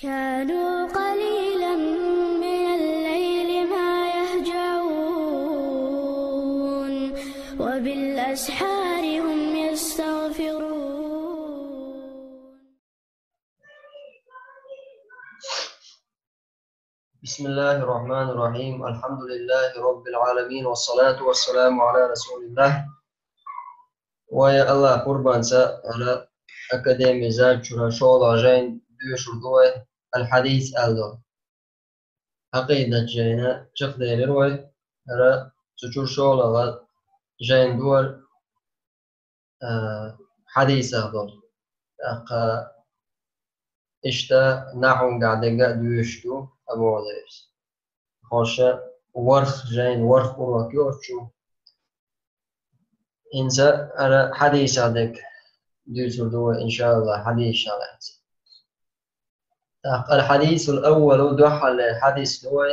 كانوا قليلا من الليل ما يهجعون وبالأسحار هم يستغفرون. بسم الله الرحمن الرحيم. الحمد لله رب العالمين والصلاة والسلام على رسول الله. ويا الله قربان على أكاديمي زاد شورا شغل عجين شردوه الحديث ألدو عقيدة جينا شخدي لروي على تشور شغل جين دول حديث أفضل أقا إشتا نحو قاعدة دوشتو أبو عزيز خوشة ورخ جين ورخ وراكيوشو إنسا على حديث عندك دوشتو إن شاء الله حديث على الحديث الأول دح الحديث هو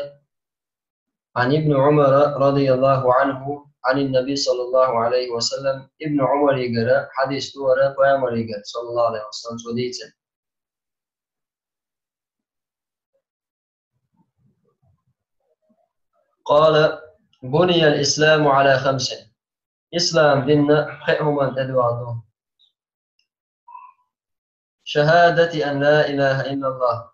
عن ابن عمر رضي الله عنه عن النبي صلى الله عليه وسلم. ابن عمر يقرأ حديث دورة ويامر يقرأ صلى الله عليه وسلم سوديته. قال: بني الإسلام على 5. إسلام ديننا خيهم أن تدعوا شهادة أن لا إله إلا الله.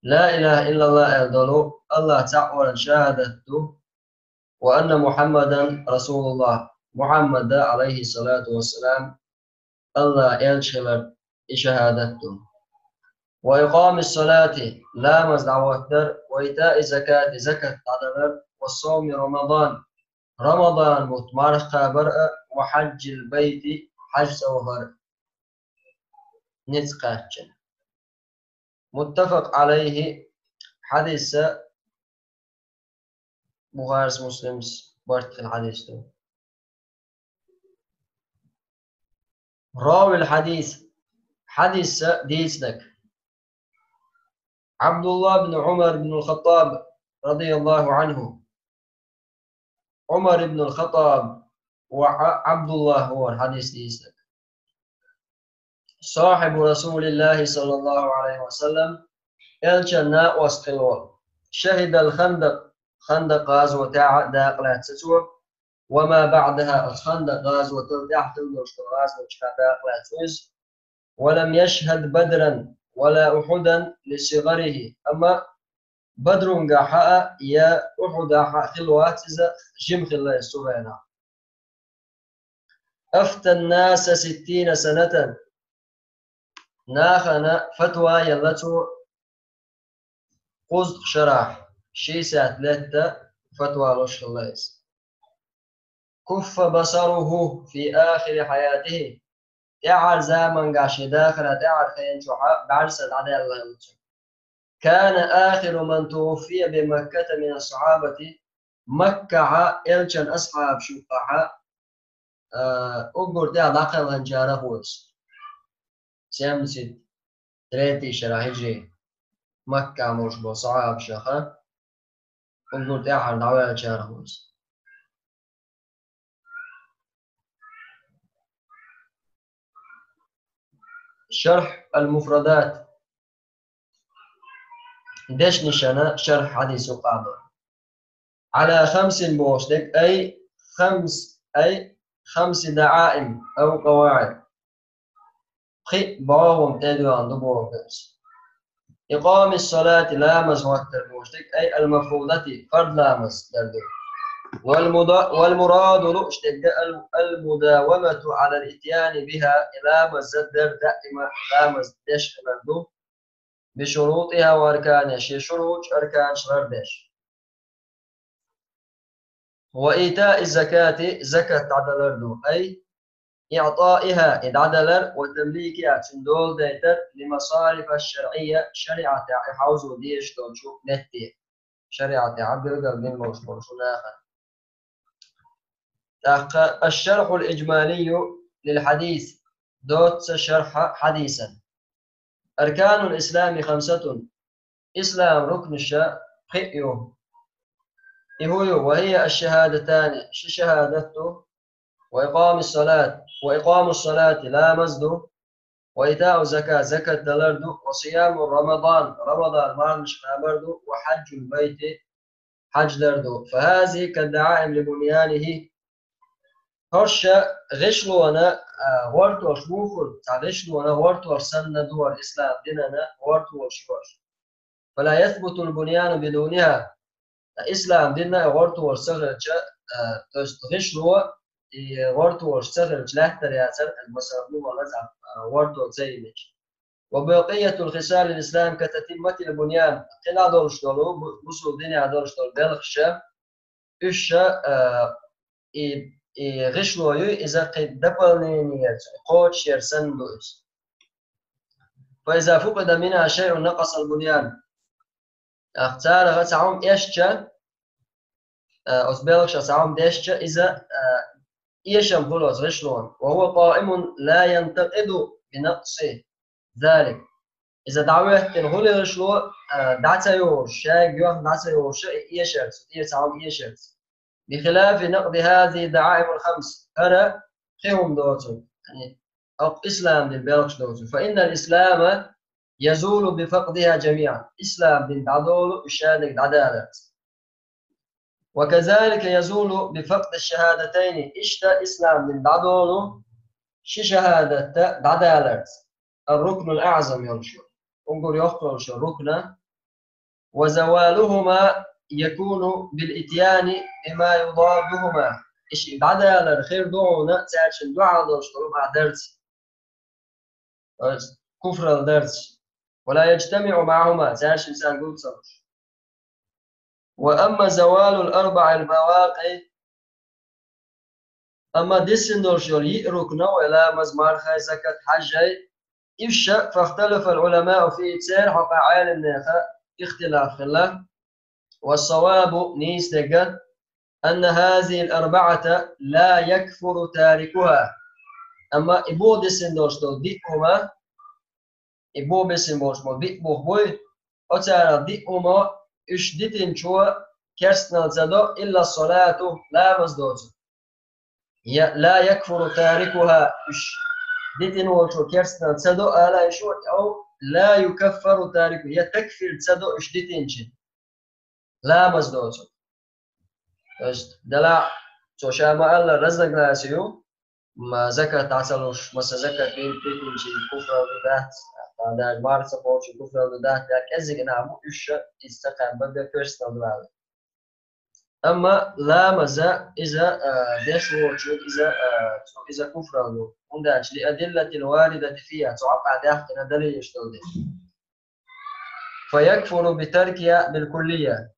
لا إله إلا الله أدلو الله تعالى شهادته وأن محمدا رسول الله. محمد عليه الصلاة والسلام الله يلشغل شهادته. وإقام الصلاة لا مزدعوتر. وإيتاء الزكاة زكاة عدلر. والصوم رمضان متمار خابر. وحج البيت حج سوهر نتقاتل. متفق عليه حديث بخاري مسلم برت الحديث ده. راوي الحديث حديث ديسلك عبد الله بن عمر بن الخطاب رضي الله عنه. عمر بن الخطاب وعبد الله هو الحديث ديسلك صاحب رسول الله صلى الله عليه وسلم. الجنة واسقلوا شهد الخندق. خندق غزوة داقلات ستوى وما بعدها الخندق غزوة تحت غزوة داقلات وز. ولم يشهد بدرا ولا أحدا لصغره. أما بدر قاحاء يا أحد خلوات إذا جم خلا السورينا. أفتى الناس 60 سنة. ناخنا فتوى يلتو قصد شرح شيسة 3 فتوى رشد الله. كف بصره في آخر حياته. تعال زمن قاش داخل تعال خين شحاء بعرسة عدي الله. كان آخر من توفي بمكة من الصحابة مكة إلشان أصحاب شقحاء أقول ده داخل هنجارة هوس سيمسد 3 شهر هجري مكة مش بصعب شخا أقول ده حال دعوة هنجارة هوس. شرح المفردات دش نشانة شرح حديث قاعدة على 5 بوشتك أي 5 دعائم أو قواعد. خي باوم تدو عند بوكس. إقام الصلاة لامس وقت بوشتك أي المفروضة فرض لامس دردو. والمراد لؤشتك المداومة على الإتيان بها إلى مزدر دائما لامس دش دردو بشروطها وأركانها. شروط أركان شردش. وإيتاء الزكاة زكاة عدلر أي إعطائها إدعدلر وتمليكها تندول ديتر لمصارف الشرعية شريعة حوز وديش تنشوف نتي شريعة عبد القلبين موشمون سناخا. الشرح الإجمالي للحديث دوت شرح حديثا. أركان الإسلام 5. إسلام ركن الشيء وهي الشهادتان شهادته وإقام الصلاة لا مزد وإيتاء زكاة زكاة دلردو وصيام رمضان ما مش بردو وحج البيت حج دردو فهذه كالدعائم لبنيانه هرش غشلو أنا ورتو شوفر غشلو أنا ورتو سنة دور الإسلام ديننا ورتو شوار فلا يثبت البنيان بدونها الإسلام ديننا ورتو ورسغل غشلو ورتو ورسغل لحتر ياسر المسافلو ولزع ورتو زينك وبقية الخصال الإسلام كتتمة البنيان قنا دورش دولو بسو ديني دورش دول بلخشة إيش غشلوي إذا قد دبلنينيات قوتش يرسن دوز فإذا فقد منها شيء نقص البنيان اختار غتعوم إيشتش أسبلخش سعوم ديشتش إذا إيشم خلص غشلون وهو قائم لا ينتقد بنقص ذلك إذا دعوه تنهولي غشلو دعتا يورش شاك يوم دعتا يورش إيشرس إيسعوم إيشرس بخلاف نقد هذه الدعائم الخمس أنا خيهم دوتو يعني أو إسلام للبلغش دوتو فإن الإسلام يزول بفقدها جميعا إسلام بن دعدول الشهادة عدالة وكذلك يزول بفقد الشهادتين إشتا إسلام بن دعدول شهادة عدالة الركن الأعظم يرشو انظر يخرج الركن وزوالهما يكون بالإتيان بما يضادهما إيش بعدها الخير دعونا ساعش الدعاء دوشترو مع درس كفر الدرس ولا يجتمع معهما ساعش إنسان قلت صرش وأما زوال الأربع البواقي أما ديسن دورشول يئركنا ولا مزمار خاي زكاة حجي إفشا فاختلف العلماء في تسير حقا عالم نيخا اختلاف خلاف والصواب نيستجد أن هذه الأربعة لا يكفر تاركها أما إبو ديسن دورشتو ديكوما إبو بسن بورشمو ديك بوخبوي أتارا ديكوما إش ديتن شو كرسنا الزدو إلا الصلاة لا مزدوز لا يكفر تاركها إش ديتن وشو كرسنا الزدو ألا يشو أو لا يكفر تاركه يتكفر الزدو إش ديتن شي لا مزدوز دلع شو شاما الله رزق ناسيو ما زكاة عسلوش مسا زكاة بين ديتن شي كفر ودات هذا مارس بوش كفر ودات كأزيك نعمو إيش استقام بدأ personal value أما لا مزا إذا داش وشود إذا كفر له عندك لأدلة الواردة فيها تعقد داخل دليل يشتغل فيكفر بتركها بالكلية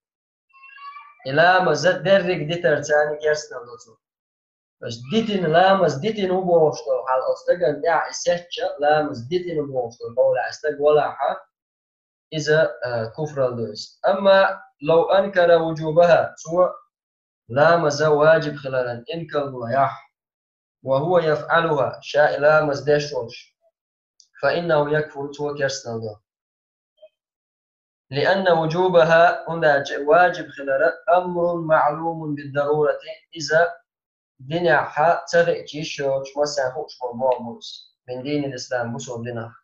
إلى مزا درك ديتر ثاني كيرسنا دوتو بس ديتين لامز ديتين هو بوشتو حال أستجن دع إسحش لامز ديتين هو بوشتو بولا أستج ولا ح إذا كفر الدوس أما لو أنكر وجوبها سوى لامز واجب خلالا إنكر الوياح وهو يفعلها شاء لامز داشوش فإنه يكفر سوى كرسنا دو لأن وجوبها هنا واجب خلالا أمر معلوم بالضرورة إذا دنيا حا تغي تيشوش مثلا خوش موموس من دين الإسلام مسلم دينا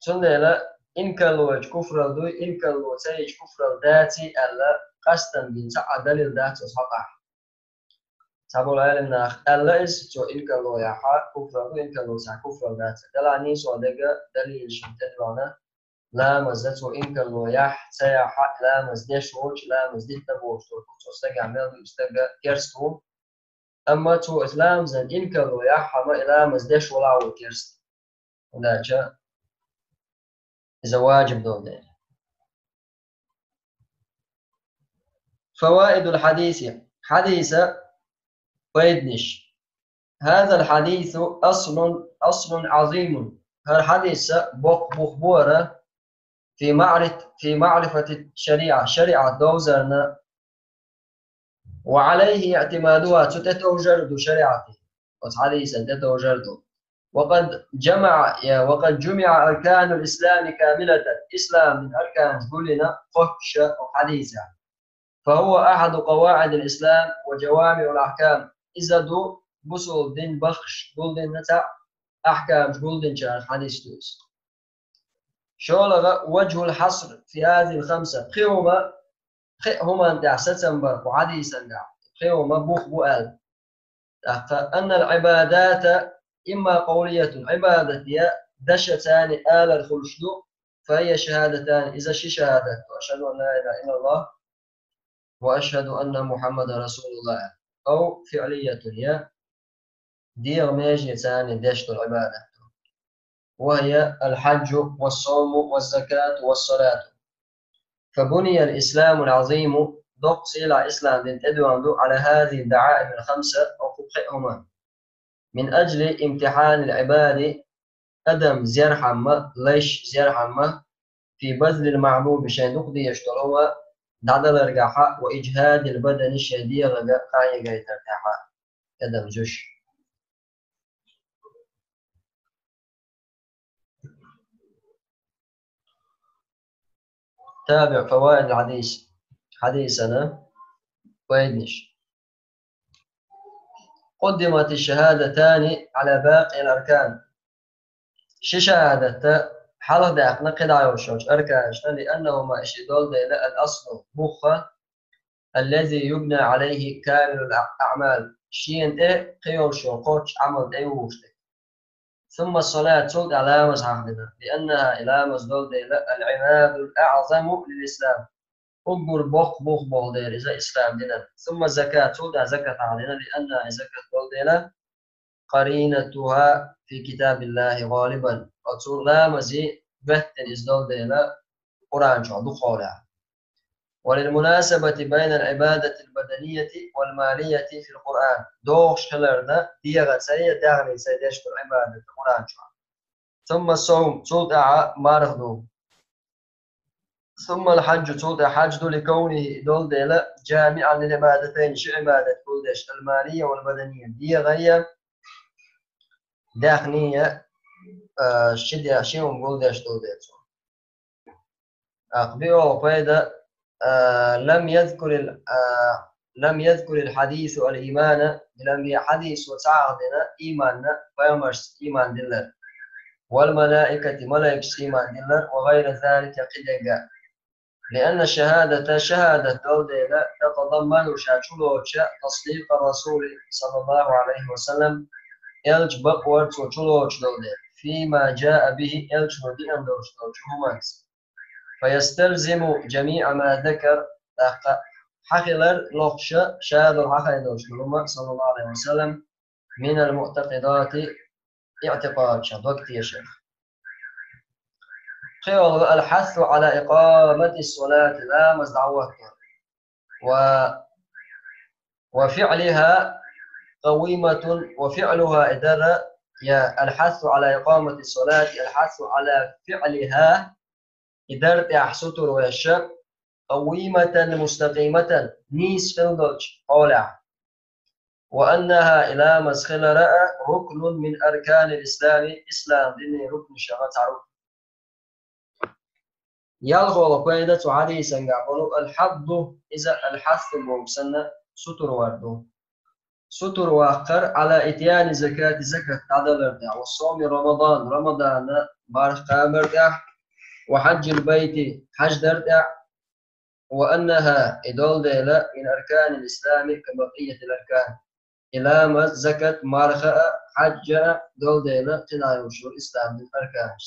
تندلا إن كانوا كفر الدو إن كانوا تيج كفر الذاتي ألا قصدا من تعدل الذات صقع تقول العلم ناخ ألا إس تو إن كانوا يا حا كفر الدو إن كانوا تع كفر الذات دلا نيس ودقة دليل شمتدوانا لا مزت وإن كانوا يح سيا حا لا مزدش وش لا مزدت تبوش تو استجع مال استجع كرستو أما تو إسلام زين إن كانوا يحما إلى مزدش ولا وكرست وذاك إذا واجب دون فوائد الحديث حديث ويدنش هذا الحديث أصل عظيم هالحديث بخبورة في معرفة الشريعة شريعة دوزرنا وعليه اعتمادها تتوجرد شريعته وحديثا تتوجرد وقد جمع أركان الإسلام كاملة إسلام من أركان كلنا فحش وحديثا فهو أحد قواعد الإسلام وجوامع الأحكام إذا دو بصل دين بخش دول دين نتاع أحكام جولدن شان حديث دوس شولغ وجه الحصر في هذه الخمسة هما أنت ستنبر وحديثا خيوما بوخ بؤال أن العبادات إما قولية عبادة دشتان آل الخلشدو فهي شهادتان إذا شهادة وأشهد أن لا إله إلا الله وأشهد أن محمد رسول الله أو فعلية يا دير ميجي ثاني دشت العبادة وهي الحج والصوم والزكاة والصلاة فبني الإسلام العظيم دق سيلا إسلام دين تدوان على هذه الدعائم الخمسة أو فقههما من أجل امتحان العباد أدم زيار حمى ليش زيار حمى في بذل المعمول بشان نقضي يشتروها دعد الرجاحة وإجهاد البدن الشديد لقى قاية قاية ترتاحة أدم جوش تابع فوائد الحديث حديثنا ويدنش قدمت الشهادتان على باقي الأركان شهادة حالة داق نقد عيوشوش أركانشنا لأنهما إشدول إلى الأصل مخة الذي يبنى عليه كامل الأعمال شين قيوشو قوش عمل ووشتك ثم الصلاة تلد على مزحفنا لأنها إلى مزدول إلى العماد الأعظم للإسلام أكبر بوخ بولدير إذا إسلام دينا ثم الزكاة تلد زكاة علينا لأنها زكاة بولدير قرينتها في كتاب الله غالبا وتقول لا مزي بهتن إزدول دينا قرآن شو دخولها وللمناسبة بين العبادة البدنية والمالية في القرآن دوش خلرنا ديغا سريع داغني سيديش في العبادة القرآن شو ثم الصوم تلدع مارغدو ثم الحج تلدع حج لكونه دول ديلا جامعا للعبادتين شو عبادة كودش المالية والبدنية ديغا داخنية شدي أشياء ونقول داش دول ديتو أقبئوا فايدة لم يذكر الحديث الإيمان لم حديث وسعادنا إيماننا فيمرس إيمان دلر والملائكة ملائكة إيمان دلر وغير ذلك قدقا لأن الشهادة شهادة دولة تتضمن شاشلوشا تصديق الرسول صلى الله عليه وسلم يلج بقور تشلوش دولة فيما جاء به يلج ودين دوش همانس فيستلزم جميع ما ذكر حقلر لوخشة شهادة الحقل دوش صلى الله عليه وسلم من المعتقدات اعتقاد وقت يا شيخ خير الحث على إقامة الصلاة لا مزدعوتها وفعلها قويمة وفعلها إدارة يا الحث على إقامة الصلاة الحث على فعلها إدارة أحسطر ويشا قويمة مستقيمة نيس فلدوش قولع وأنها إلى مسخل رأى ركن من أركان الإسلام إسلام ديني ركن شغط عروف يلغو قيدة حديثا قالوا الحظ إذا الحث الموسنة ستر وردو ستر واخر على إتيان زكاة عدل ارتع والصوم رمضان بارخ قامر وحج البيت حج درتع وأنها إدول ديلا من أركان الإسلام كبقية الأركان إلى ما زكاة مارخة حج دول ديلا تنايوشو الإسلام من أركان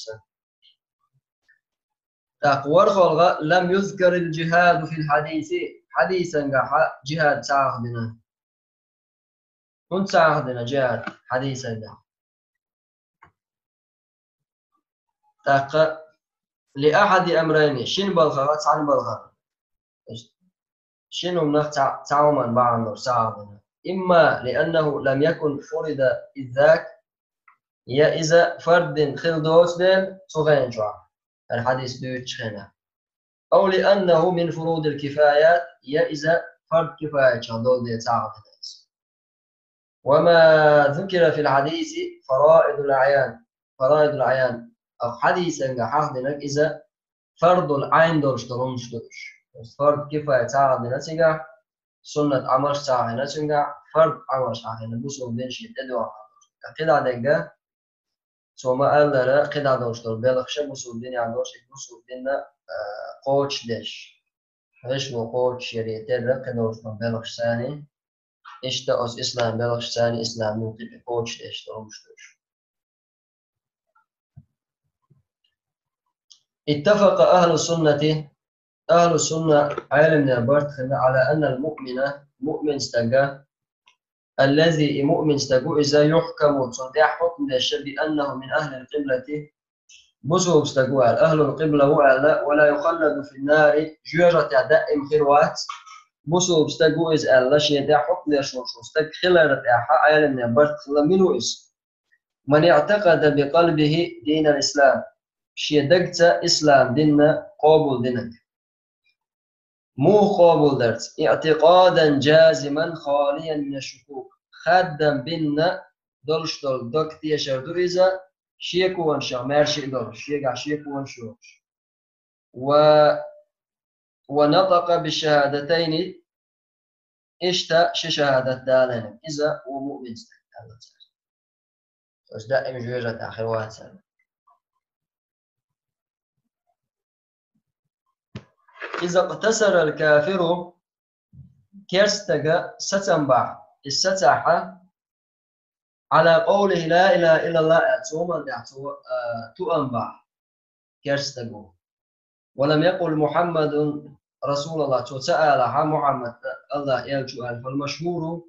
تقوى خلق لم يذكر الجهاد في الحديث حديثا جهاد ساخدنا كنت ساخدنا جهاد حديثا تق لأحد أمرين شن بلغة عن بلغة شنو منخ تعوما بعض ساخدنا إما لأنه لم يكن فرد إذ ذاك يا إذا فرد خلدوس دين صغين شعر الحديث دوتش هنا أو لأنه من فروض الكفايات يا إذا فرض كفاية شغل دي تعرف الناس وما ذكر في الحديث فرائض الأعيان أو حديث أن حاضنك إذا فرض العين دورش فرض كفاية تعرف الناس سنة عمرش تعرف الناس فرض عمرش تعرف الناس مسلم دين شيء تدعو كده عليك سوما ألا قد عدوشتر بلغ شبسو الدين عدوش يبسو الدين قوش ديش هش نو قوش شريتر قد عدوشتر بلغ ثاني إشتا أس إسلام بلغ ثاني إسلام نوتي قوش ديش ترمشتوش. اتفق أهل السنة عالم نابرت على أن المؤمن مؤمن استجا الذي مؤمن استجو إذا يحكم صديح حكم الشيء بأنه من أهل القبلة بصوا استجوا أهل القبلة ولا يخلد في النار جوجة دائم خيروات بصوا استجوا إذا الله شيء ده حكم يشوش استج خلال إحاء عالم نابرت منه من اعتقد بقلبه دين الإسلام شيء دقت إسلام ديننا قابل دينك مو قابل درت اعتقادا جازما خاليا من الشكوك خدم بنا دلش دل دكت يشر دويزا شيك وانشا مارشي دل شيك وانشوش ونطق بالشهادتين اشتا شهادة دالين إذا ومؤمن استقال بس دائما جوجة آخر إذا اقتصر الكافر كيرستجا ستنبع الستاحة على قوله لا إله إلا الله أتوما تؤنبع كيرستجو ولم يقل محمد رسول الله تسأل محمد الله يلجو فالمشهور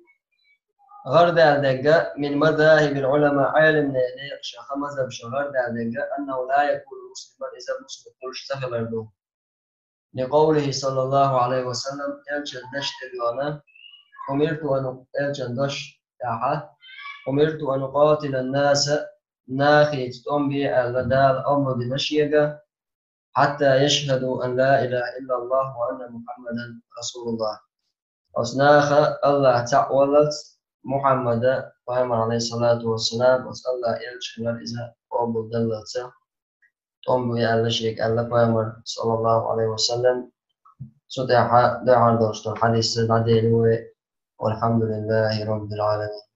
غرد الدجا من مذاهب العلماء علم شيخ مذهب غرد الدجا أنه لا يكون مسلما إذا مسلم كلش سهل الدوم لقوله صلى الله عليه وسلم ألجن دشت اليوم أمرت أن أقاتل الناس ناخي تنبي الغدال أمر دمشيقة حتى يشهدوا أن لا إله إلا الله وأن محمدا رسول الله أصناخ الله تعولت محمد وعمر عليه الصلاة والسلام وصلى الله يلشهر إذا أبو دلت أمي على شيء الله وعمر صلى الله عليه وسلم سدح دعا دوست الحديث العديل والحمد لله رب العالمين.